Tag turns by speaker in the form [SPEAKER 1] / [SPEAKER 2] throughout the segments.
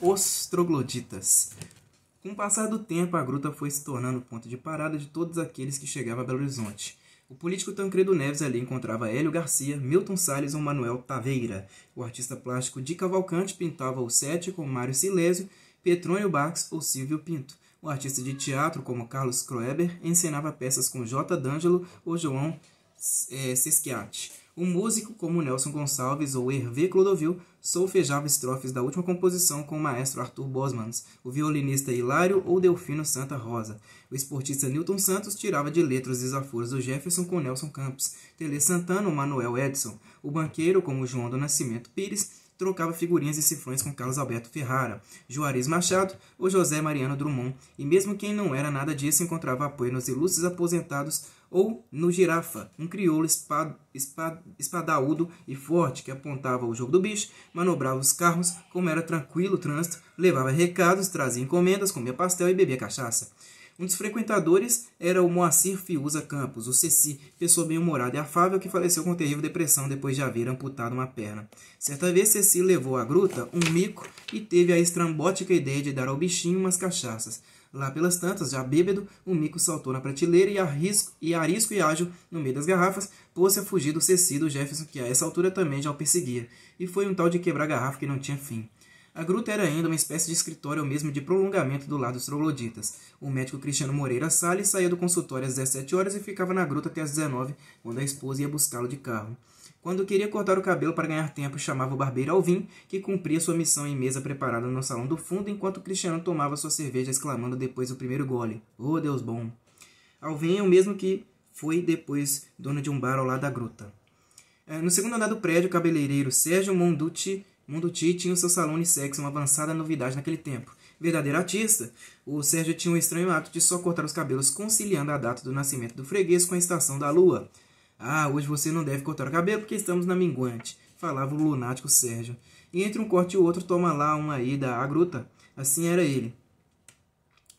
[SPEAKER 1] Os trogloditas. Com o passar do tempo, a gruta foi se tornando ponto de parada de todos aqueles que chegavam a Belo Horizonte. O político Tancredo Neves ali encontrava Hélio Garcia, Milton Salles ou Manuel Taveira. O artista plástico Di Cavalcante pintava o Sete com Mário Silésio, Petrônio Bax ou Silvio Pinto. O artista de teatro, como Carlos Kroeber, encenava peças com J. D'Angelo ou João Sesquiati. O músico, como Nelson Gonçalves ou Hervé Clodovil, solfejava estrofes da última composição com o maestro Arthur Bosmans, o violinista Hilário ou Delfino Santa Rosa. O esportista Newton Santos tirava de letra os desaforos do Jefferson com Nelson Campos, Tele Santana ou Manuel Edson. O banqueiro, como João do Nascimento Pires, trocava figurinhas e cifrões com Carlos Alberto Ferrara, Juarez Machado ou José Mariano Drummond, e mesmo quem não era nada disso encontrava apoio nos ilustres aposentados ou no Girafa, um crioulo espadaúdo e forte que apontava o jogo do bicho, manobrava os carros, como era tranquilo o trânsito, levava recados, trazia encomendas, comia pastel e bebia cachaça. Um dos frequentadores era o Moacir Fiuza Campos, o Ceci, pessoa bem-humorada e afável que faleceu com terrível depressão depois de haver amputado uma perna. Certa vez, Ceci levou à gruta um mico e teve a estrambótica ideia de dar ao bichinho umas cachaças. Lá pelas tantas, já bêbado, o mico saltou na prateleira e arisco e ágil, no meio das garrafas, pôs-se a fugir do Ceci do Jefferson, que a essa altura também já o perseguia. E foi um tal de quebrar garrafa que não tinha fim. A gruta era ainda uma espécie de escritório ou mesmo de prolongamento do lado dos trogloditas. O médico Cristiano Moreira Salles saía do consultório às 17 horas e ficava na gruta até às 19, quando a esposa ia buscá-lo de carro. Quando queria cortar o cabelo para ganhar tempo, chamava o barbeiro Alvim, que cumpria sua missão em mesa preparada no salão do fundo, enquanto Cristiano tomava sua cerveja, exclamando depois do primeiro gole: "Oh, Deus bom!" Alvim é o mesmo que foi depois dono de um bar ao lado da gruta. No segundo andar do prédio, o cabeleireiro Sérgio Monducci tinha o seu salão unissex, uma avançada novidade naquele tempo. Verdadeiro artista, o Sérgio tinha um estranho hábito de só cortar os cabelos conciliando a data do nascimento do freguês com a estação da lua. "Ah, hoje você não deve cortar o cabelo porque estamos na minguante", falava o lunático Sérgio. E entre um corte e o outro, toma lá uma ida à gruta. Assim era ele.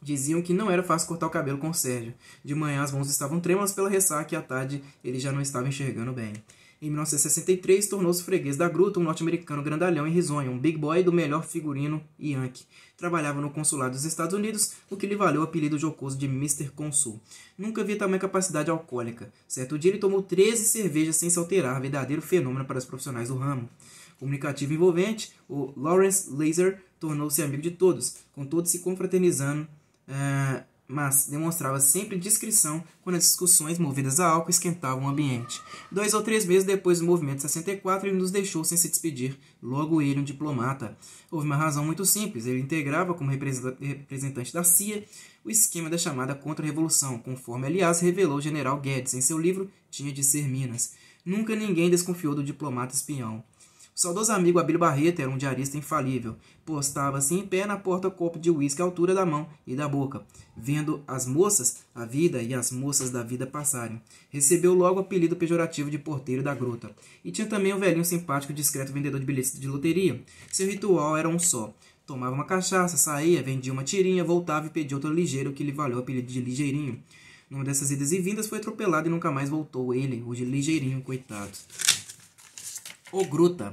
[SPEAKER 1] Diziam que não era fácil cortar o cabelo com o Sérgio. De manhã as mãos estavam trêmulas pela ressaca e à tarde ele já não estava enxergando bem. Em 1963, tornou-se freguês da gruta um norte-americano grandalhão e risonho, um big boy do melhor figurino yankee. Trabalhava no consulado dos Estados Unidos, o que lhe valeu o apelido jocoso de Mr. Consul. Nunca vi tamanha capacidade alcoólica. Certo dia ele tomou 13 cervejas sem se alterar, verdadeiro fenômeno para os profissionais do ramo. Comunicativo e envolvente, o Lawrence Laser tornou-se amigo de todos, com todos se confraternizando, mas demonstrava sempre discrição quando as discussões movidas a álcool esquentavam o ambiente. 2 ou 3 meses depois do movimento 64, ele nos deixou sem se despedir, logo ele um diplomata. Houve uma razão muito simples: ele integrava como representante da CIA o esquema da chamada contra-revolução, conforme aliás revelou o general Guedes em seu livro Tinha de Ser Minas. Nunca ninguém desconfiou do diplomata espião. O saudoso amigo Abílio Barreto era um diarista infalível. Postava-se em pé na porta copo de uísque à altura da mão e da boca, vendo as moças, a vida e as moças da vida passarem. Recebeu logo o apelido pejorativo de porteiro da gruta. E tinha também um velhinho simpático e discreto vendedor de bilhetes de loteria. Seu ritual era um só: tomava uma cachaça, saía, vendia uma tirinha, voltava e pedia outro ligeiro, que lhe valeu o apelido de Ligeirinho. Numa dessas idas e vindas foi atropelado e nunca mais voltou ele, o de Ligeirinho, coitado. O Gruta.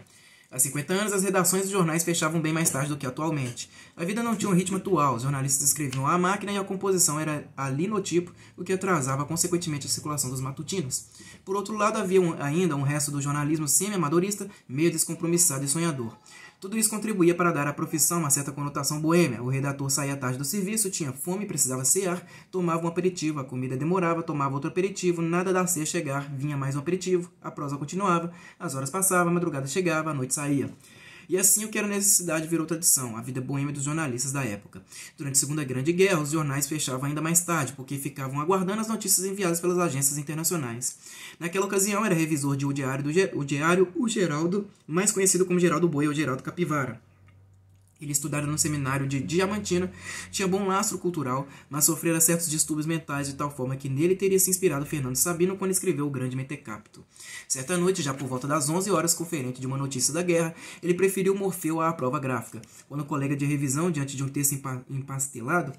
[SPEAKER 1] Há 50 anos, as redações dos jornais fechavam bem mais tarde do que atualmente. A vida não tinha um ritmo atual, os jornalistas escreviam à máquina e a composição era a linotipo, o que atrasava consequentemente a circulação dos matutinos. Por outro lado, havia ainda um resto do jornalismo semi-amadorista, meio descompromissado e sonhador. Tudo isso contribuía para dar à profissão uma certa conotação boêmia. O redator saía tarde do serviço, tinha fome, precisava cear, tomava um aperitivo, a comida demorava, tomava outro aperitivo, nada da ceia chegar, vinha mais um aperitivo, a prosa continuava, as horas passavam, a madrugada chegava, a noite saía. E assim o que era necessidade virou tradição, a vida boêmia dos jornalistas da época. Durante a Segunda Grande Guerra, os jornais fechavam ainda mais tarde, porque ficavam aguardando as notícias enviadas pelas agências internacionais. Naquela ocasião, era revisor de O Diário, o Geraldo, mais conhecido como Geraldo Boi ou Geraldo Capivara. Ele estudara no seminário de Diamantina, tinha bom lastro cultural, mas sofrera certos distúrbios mentais de tal forma que nele teria se inspirado Fernando Sabino quando escreveu o Grande Mentecapto. Certa noite, já por volta das 11 horas, conferente de uma notícia da guerra, ele preferiu Morfeu à prova gráfica. Quando o colega de revisão, diante de um texto empastelado,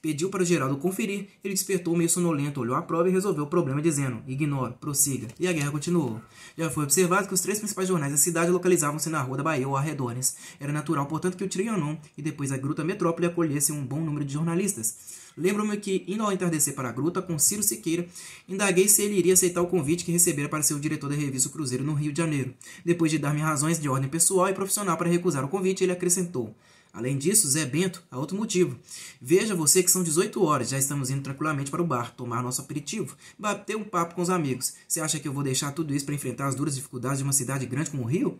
[SPEAKER 1] pediu para o Geraldo conferir, ele despertou meio sonolento, olhou a prova e resolveu o problema dizendo: "Ignoro, prossiga." E a guerra continuou. Já foi observado que os 3 principais jornais da cidade localizavam-se na Rua da Bahia ou arredores. Era natural, portanto, que o trio Trianon e depois a Gruta Metrópole acolhessem um bom número de jornalistas. Lembro-me que, indo ao entardecer para a gruta com Ciro Siqueira, indaguei se ele iria aceitar o convite que recebera para ser o diretor da revista O Cruzeiro no Rio de Janeiro. Depois de dar-me razões de ordem pessoal e profissional para recusar o convite, ele acrescentou: além disso, Zé Bento, há outro motivo. Veja você que são 18 horas, já estamos indo tranquilamente para o bar, tomar nosso aperitivo, bater um papo com os amigos. Você acha que eu vou deixar tudo isso para enfrentar as duras dificuldades de uma cidade grande como o Rio?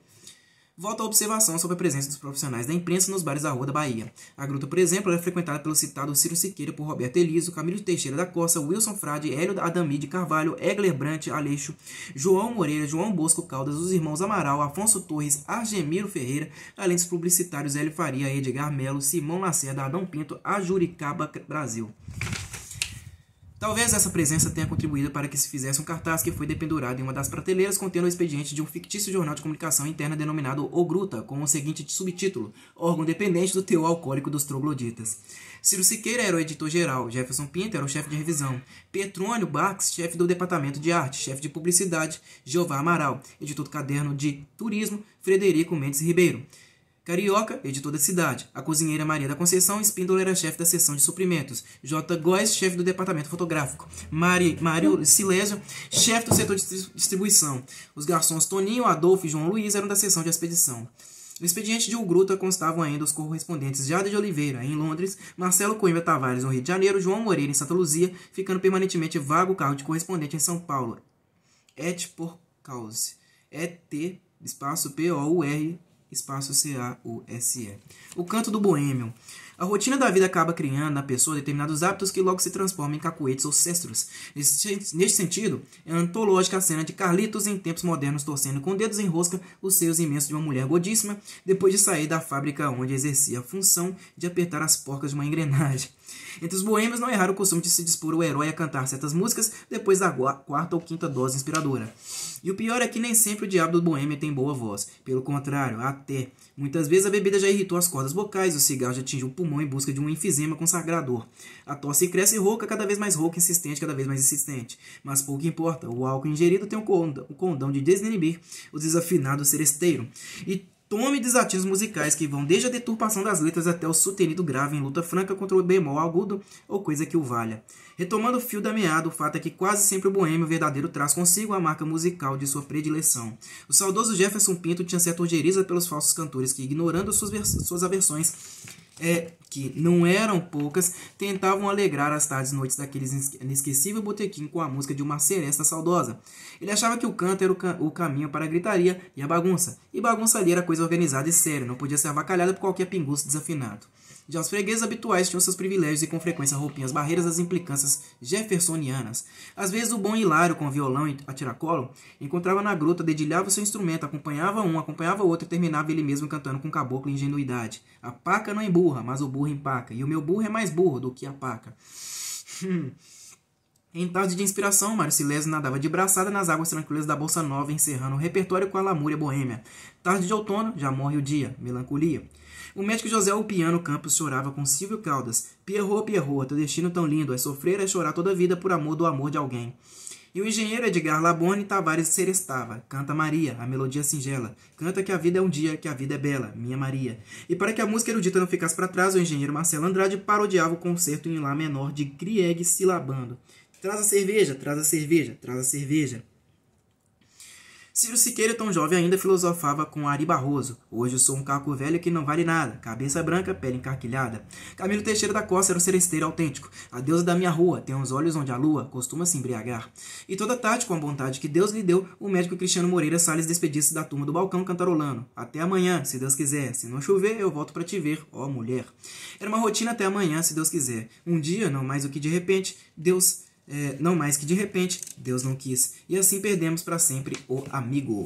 [SPEAKER 1] Volto à observação sobre a presença dos profissionais da imprensa nos bares da Rua da Bahia. A gruta, por exemplo, era frequentada pelo citado Ciro Siqueira, por Roberto Eliso, Camilo Teixeira da Costa, Wilson Frade, Hélio Adami de Carvalho, Egler Brant, Aleixo, João Moreira, João Bosco Caldas, os irmãos Amaral, Afonso Torres, Argemiro Ferreira, além dos publicitários Hélio Faria, Edgar Melo, Simão Lacerda, Adão Pinto, Ajuricaba, Brasil. Talvez essa presença tenha contribuído para que se fizesse um cartaz que foi dependurado em uma das prateleiras contendo o expediente de um fictício jornal de comunicação interna denominado O Gruta, com o seguinte subtítulo: órgão dependente do teor alcoólico dos trogloditas. Ciro Siqueira era o editor-geral, Jefferson Pinto era o chefe de revisão, Petrônio Barques, chefe do departamento de arte, chefe de publicidade, Jeová Amaral, editor do caderno de turismo, Frederico Mendes Ribeiro. Carioca, editor da cidade. A cozinheira Maria da Conceição Espíndola era chefe da seção de suprimentos. J. Góes, chefe do departamento fotográfico. Mário Silésio, chefe do setor de distribuição. Os garçons Toninho, Adolfo e João Luiz eram da seção de expedição. No expediente de O Gruta constavam ainda os correspondentes Jade de Oliveira, em Londres, Marcelo Coimbra Tavares, no Rio de Janeiro, João Moreira, em Santa Luzia, ficando permanentemente vago o cargo de correspondente em São Paulo. Et por cause. Et, espaço P-O-U-R, espaço C-A-U-S-E. O canto do boêmio. A rotina da vida acaba criando na pessoa determinados hábitos que logo se transformam em cacuetes ou cestros. Neste sentido, é antológica a cena de Carlitos em tempos modernos torcendo com dedos em rosca os seios imensos de uma mulher godíssima depois de sair da fábrica onde exercia a função de apertar as porcas de uma engrenagem. Entre os boêmios não é raro o costume de se dispor o herói a cantar certas músicas depois da quarta ou quinta dose inspiradora. E o pior é que nem sempre o diabo do boêmio tem boa voz. Pelo contrário, até. Muitas vezes a bebida já irritou as cordas vocais, o cigarro já atingiu o pulmão em busca de um enfisema consagrador. A tosse cresce rouca, cada vez mais rouca, insistente, cada vez mais insistente. Mas pouco importa, o álcool ingerido tem o condão de desinibir o desafinado seresteiro. E tome desatinos musicais que vão desde a deturpação das letras até o sustenido grave em luta franca contra o bemol agudo ou coisa que o valha. Retomando o fio da meada, o fato é que quase sempre o boêmio verdadeiro traz consigo a marca musical de sua predileção. O saudoso Jefferson Pinto tinha certa ojeriza pelos falsos cantores que, ignorando suas aversões, que não eram poucas, tentavam alegrar as tardes e noites daqueles inesquecível botequim com a música de uma seresta saudosa. Ele achava que o canto era o caminho para a gritaria e a bagunça. E bagunça ali era coisa organizada e séria, não podia ser avacalhada por qualquer pinguço desafinado. Já os fregueses habituais tinham seus privilégios e com frequência roupinhas barreiras das implicâncias jeffersonianas. Às vezes o bom Hilário, com violão a tiracolo, encontrava na gruta, dedilhava o seu instrumento, acompanhava um, acompanhava outro e terminava ele mesmo cantando com caboclo e ingenuidade. A paca não emburra, mas o burro empaca, e o meu burro é mais burro do que a paca. Em tarde de inspiração, Mário Silésio nadava de braçada nas águas tranquilas da Bolsa Nova, encerrando o repertório com a lamúria boêmia. Tarde de outono, já morre o dia, melancolia. O médico José Upiano Campos chorava com Silvio Caldas. Pierrot, Pierrot, teu destino tão lindo, é sofrer, é chorar toda a vida por amor do amor de alguém. E o engenheiro Edgar Labone Tavares serestava. Canta Maria, a melodia singela. Canta que a vida é um dia, que a vida é bela, minha Maria. E para que a música erudita não ficasse para trás, o engenheiro Marcelo Andrade parodiava o concerto em Lá menor de Grieg silabando. Traz a cerveja, traz a cerveja, traz a cerveja. Ciro Siqueira, tão jovem ainda, filosofava com Ari Barroso. Hoje eu sou um caco velho que não vale nada. Cabeça branca, pele encarquilhada. Camilo Teixeira da Costa era um seresteiro autêntico. A deusa da minha rua tem os olhos onde a lua costuma se embriagar. E toda tarde, com a vontade que Deus lhe deu, o médico Cristiano Moreira Salles despedisse da turma do balcão cantarolando. Até amanhã, se Deus quiser. Se não chover, eu volto pra te ver, ó mulher. Era uma rotina até amanhã, se Deus quiser. Um dia, não mais do que de repente, Deus não quis. E assim perdemos para sempre o amigo.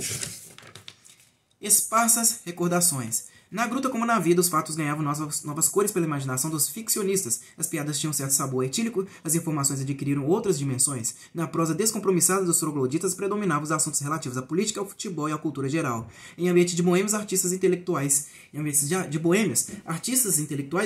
[SPEAKER 1] Esparsas recordações. Na gruta como na vida, os fatos ganhavam novas cores pela imaginação dos ficcionistas. As piadas tinham certo sabor etílico, as informações adquiriram outras dimensões. Na prosa descompromissada dos trogloditas predominavam os assuntos relativos à política, ao futebol e à cultura geral. Em ambiente de boêmios, artistas intelectuais,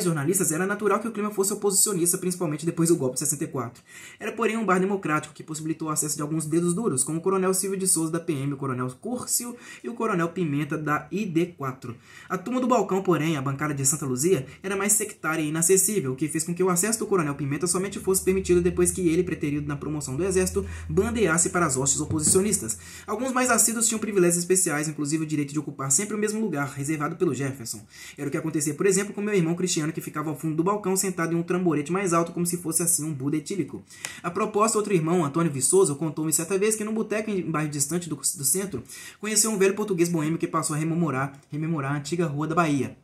[SPEAKER 1] jornalistas, era natural que o clima fosse oposicionista, principalmente depois do golpe de 64. Era, porém, um bar democrático que possibilitou o acesso de alguns dedos duros, como o coronel Silvio de Souza da PM, o coronel Curcio e o coronel Pimenta da ID4. A turma turma do balcão, porém, a bancada de Santa Luzia, era mais sectária e inacessível, o que fez com que o acesso do Coronel Pimenta somente fosse permitido depois que ele, preterido na promoção do exército, bandeasse para as hostes oposicionistas. Alguns mais assíduos tinham privilégios especiais, inclusive o direito de ocupar sempre o mesmo lugar, reservado pelo Jefferson. Era o que acontecia, por exemplo, com meu irmão Cristiano, que ficava ao fundo do balcão, sentado em um tramborete mais alto, como se fosse assim um Buda etílico. A propósito, outro irmão, Antônio Viçoso, contou-me certa vez que num boteco em bairro distante do centro, conheceu um velho português boêmio que passou a rememorar a antiga Rua da Bahia.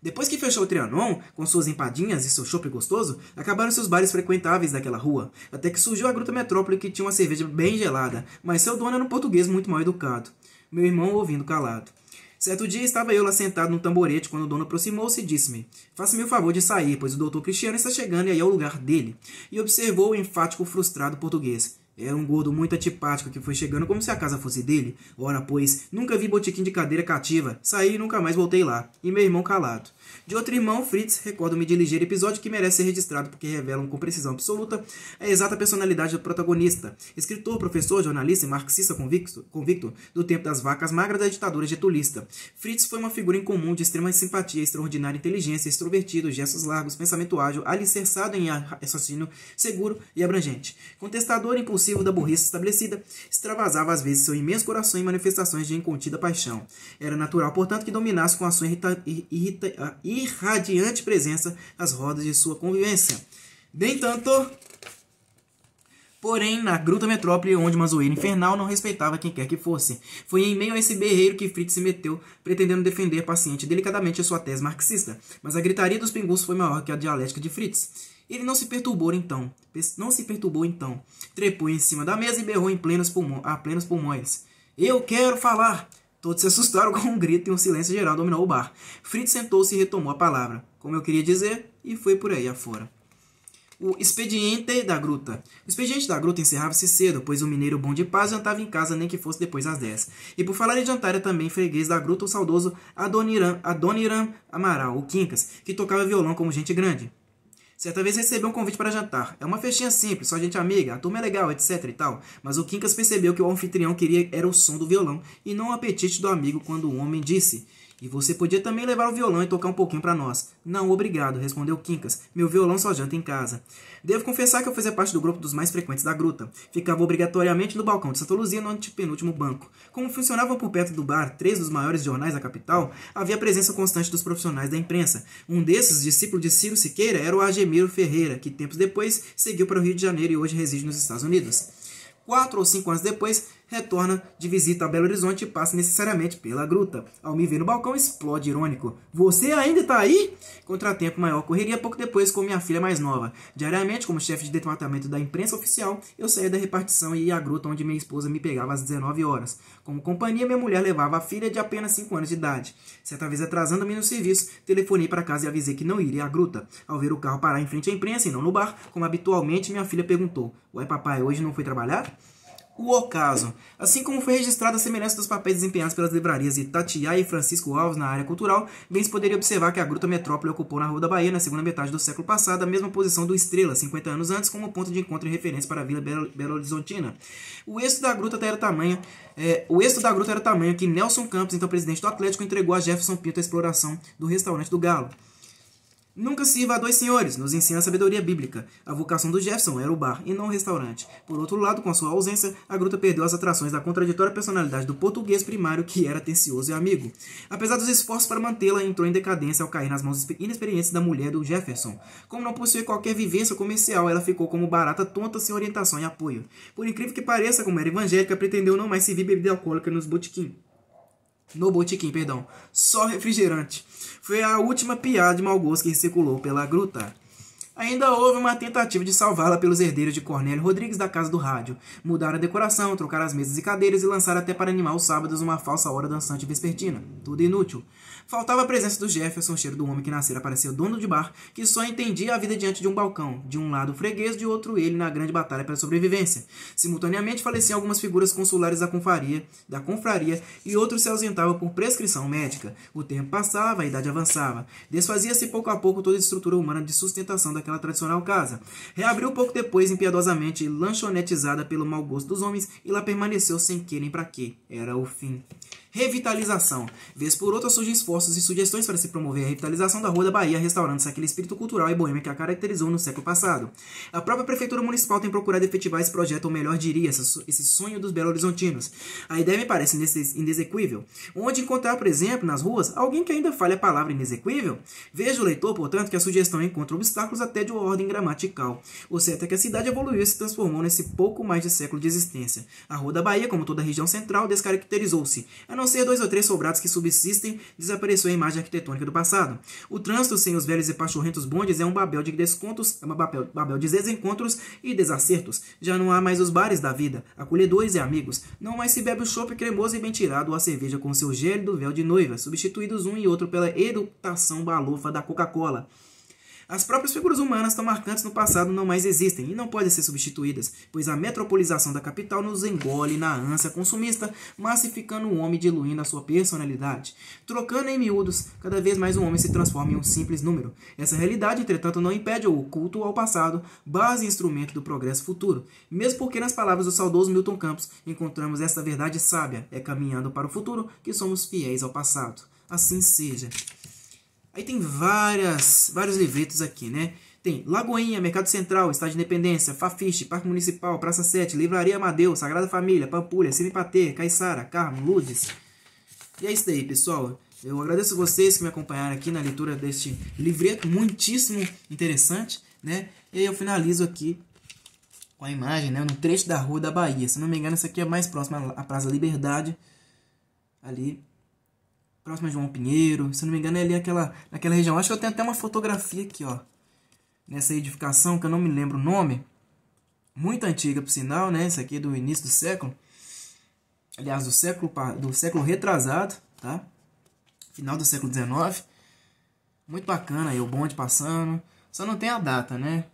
[SPEAKER 1] Depois que fechou o Trianon, com suas empadinhas e seu chopp gostoso, acabaram-se os bares frequentáveis daquela rua, até que surgiu a Gruta Metrópole, que tinha uma cerveja bem gelada, mas seu dono era um português muito mal educado. Meu irmão ouvindo calado. Certo dia estava eu lá sentado no tamborete quando o dono aproximou-se e disse-me: faça-me o favor de sair, pois o doutor Cristiano está chegando e aí é o lugar dele. E observou o enfático frustrado português. Era um gordo muito antipático que foi chegando como se a casa fosse dele. Ora, pois, nunca vi botequim de cadeira cativa. Saí e nunca mais voltei lá. E meu irmão calado. De outro irmão, Fritz, recordo-me de ligeiro episódio que merece ser registrado porque revelam com precisão absoluta a exata personalidade do protagonista. Escritor, professor, jornalista e marxista convicto do tempo das vacas magras da ditadura getulista. Fritz foi uma figura incomum de extrema simpatia, extraordinária inteligência, extrovertido, gestos largos, pensamento ágil, alicerçado em raciocínio seguro e abrangente. Contestador impulsivo da burrice estabelecida, extravasava às vezes seu imenso coração em manifestações de incontida paixão. Era natural, portanto, que dominasse com a sua irradiante presença as rodas de sua convivência. Bem tanto, porém, na Gruta Metrópole, onde uma zoeira infernal não respeitava quem quer que fosse. Foi em meio a esse berreiro que Fritz se meteu, pretendendo defender paciente e delicadamente a sua tese marxista. Mas a gritaria dos pingus foi maior que a dialética de Fritz. Ele não se perturbou então. Trepou em cima da mesa e berrou a plenos pulmões. Eu quero falar! Todos se assustaram com um grito e um silêncio geral dominou o bar. Fritz sentou-se e retomou a palavra, como eu queria dizer, e foi por aí afora. O expediente da gruta. O expediente da gruta encerrava-se cedo, pois o mineiro bom de paz jantava em casa nem que fosse depois das 10. E por falar em jantar, era também freguês da gruta o saudoso Adoniran Amaral, o Quincas, que tocava violão como gente grande. Certa vez recebeu um convite para jantar. É uma festinha simples, só gente amiga, a turma é legal, etc e tal. Mas o Quincas percebeu que o anfitrião queria era o som do violão e não o apetite do amigo quando o homem disse: e você podia também levar o violão e tocar um pouquinho para nós. Não, obrigado, respondeu Quincas. Meu violão só janta em casa. Devo confessar que eu fazia parte do grupo dos mais frequentes da gruta. Ficava obrigatoriamente no balcão de Santa Luzia, no antepenúltimo banco. Como funcionavam por perto do bar 3 dos maiores jornais da capital, havia presença constante dos profissionais da imprensa. Um desses, discípulo de Ciro Siqueira, era o Argemiro Ferreira, que tempos depois seguiu para o Rio de Janeiro e hoje reside nos Estados Unidos. 4 ou 5 anos depois, retorna de visita a Belo Horizonte e passa necessariamente pela gruta. Ao me ver no balcão, explode irônico. Você ainda está aí? Contratempo maior ocorreria pouco depois com minha filha mais nova. Diariamente, como chefe de departamento da imprensa oficial, eu saía da repartição e ia à gruta onde minha esposa me pegava às 19 horas. Como companhia, minha mulher levava a filha de apenas 5 anos de idade. Certa vez, atrasando-me no serviço, telefonei para casa e avisei que não iria à gruta. Ao ver o carro parar em frente à imprensa e não no bar, como habitualmente, minha filha perguntou: ué, papai, hoje não foi trabalhar? O ocaso. Assim como foi registrada a semelhança dos papéis desempenhados pelas livrarias de Itatiaia e Francisco Alves na área cultural, bem se poderia observar que a Gruta Metrópole ocupou na Rua da Bahia, na segunda metade do século passado, a mesma posição do Estrela, 50 anos antes, como ponto de encontro e referência para a Vila Belo Horizontina. O êxito da Gruta era tamanho que Nelson Campos, então presidente do Atlético, entregou a Jefferson Pinto a exploração do restaurante do Galo. Nunca sirva a 2 senhores, nos ensina a sabedoria bíblica. A vocação do Jefferson era o bar, e não o restaurante. Por outro lado, com a sua ausência, a gruta perdeu as atrações da contraditória personalidade do português primário, que era atencioso e amigo. Apesar dos esforços para mantê-la, entrou em decadência ao cair nas mãos inexperientes da mulher do Jefferson. Como não possuía qualquer vivência comercial, ela ficou como barata tonta sem orientação e apoio. Por incrível que pareça, como era evangélica, pretendeu não mais servir bebida alcoólica no botequim, só refrigerante. Foi a última piada de mau gosto que circulou pela gruta. Ainda houve uma tentativa de salvá-la pelos herdeiros de Cornélio Rodrigues da Casa do Rádio. Mudaram a decoração, trocaram as mesas e cadeiras e lançaram até para animar os sábados uma falsa hora dançante vespertina. Tudo inútil. Faltava a presença do Jefferson, cheiro do homem que nascera para ser o dono de bar, que só entendia a vida diante de um balcão. De um lado o freguês, de outro ele na grande batalha pela sobrevivência. Simultaneamente faleciam algumas figuras consulares da confraria e outros se ausentavam por prescrição médica. O tempo passava, a idade avançava. Desfazia-se pouco a pouco toda a estrutura humana de sustentação daquela tradicional casa. Reabriu pouco depois, impiedosamente lanchonetizada pelo mau gosto dos homens, e lá permaneceu sem que nem para quê. Era o fim. Revitalização. Vez por outra surgem esforços e sugestões para se promover a revitalização da Rua da Bahia, restaurando-se aquele espírito cultural e boêmio que a caracterizou no século passado. A própria Prefeitura Municipal tem procurado efetivar esse projeto, ou melhor diria, esse sonho dos belo-horizontinos. A ideia me parece inexequível. Onde encontrar, por exemplo, nas ruas, alguém que ainda fale a palavra inexequível? Veja o leitor, portanto, que a sugestão encontra obstáculos até de ordem gramatical. O certo é que a cidade evoluiu e se transformou nesse pouco mais de século de existência. A Rua da Bahia, como toda a região central, descaracterizou-se. A não ser 2 ou 3 sobrados que subsistem, desapareceu a imagem arquitetônica do passado. O trânsito sem os velhos e pachorrentos bondes é um babel de descontos, babel de desencontros e desacertos. Já não há mais os bares da vida, acolhedores e amigos. Não mais se bebe o chopp cremoso e bem tirado ou a cerveja com seu gélido véu de noiva, substituídos um e outro pela eructação balofa da Coca-Cola. As próprias figuras humanas tão marcantes no passado não mais existem e não podem ser substituídas, pois a metropolização da capital nos engole na ânsia consumista, massificando o homem e diluindo a sua personalidade. Trocando em miúdos, cada vez mais o homem se transforma em um simples número. Essa realidade, entretanto, não impede o culto ao passado, base e instrumento do progresso futuro. Mesmo porque, nas palavras do saudoso Milton Campos, encontramos esta verdade sábia: é caminhando para o futuro que somos fiéis ao passado. Assim seja. Aí tem vários livretos aqui, né? Tem Lagoinha, Mercado Central, Estádio de Independência, Fafiche, Parque Municipal, Praça 7, Livraria Amadeu, Sagrada Família, Pampulha, Cine Patê, Caiçara, Carmo, Lourdes. E é isso daí, pessoal. Eu agradeço vocês que me acompanharam aqui na leitura deste livreto, muitíssimo interessante, né? E aí eu finalizo aqui com a imagem, né? No trecho da Rua da Bahia. Se não me engano, isso aqui é mais próximo à Praça Liberdade, ali próximo a João Pinheiro, se não me engano é ali naquela região. Acho que eu tenho até uma fotografia aqui, ó, nessa edificação, que eu não me lembro o nome. Muito antiga, por sinal, né? Isso aqui é do início do século. Aliás, do século retrasado, tá? Final do século XIX. Muito bacana aí, o bonde passando. Só não tem a data, né?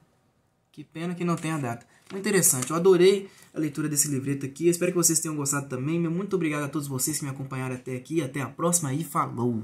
[SPEAKER 1] Que pena que não tem a data. Muito interessante, eu adorei a leitura desse livreto aqui. Eu espero que vocês tenham gostado também. Muito obrigado a todos vocês que me acompanharam até aqui. Até a próxima e falou!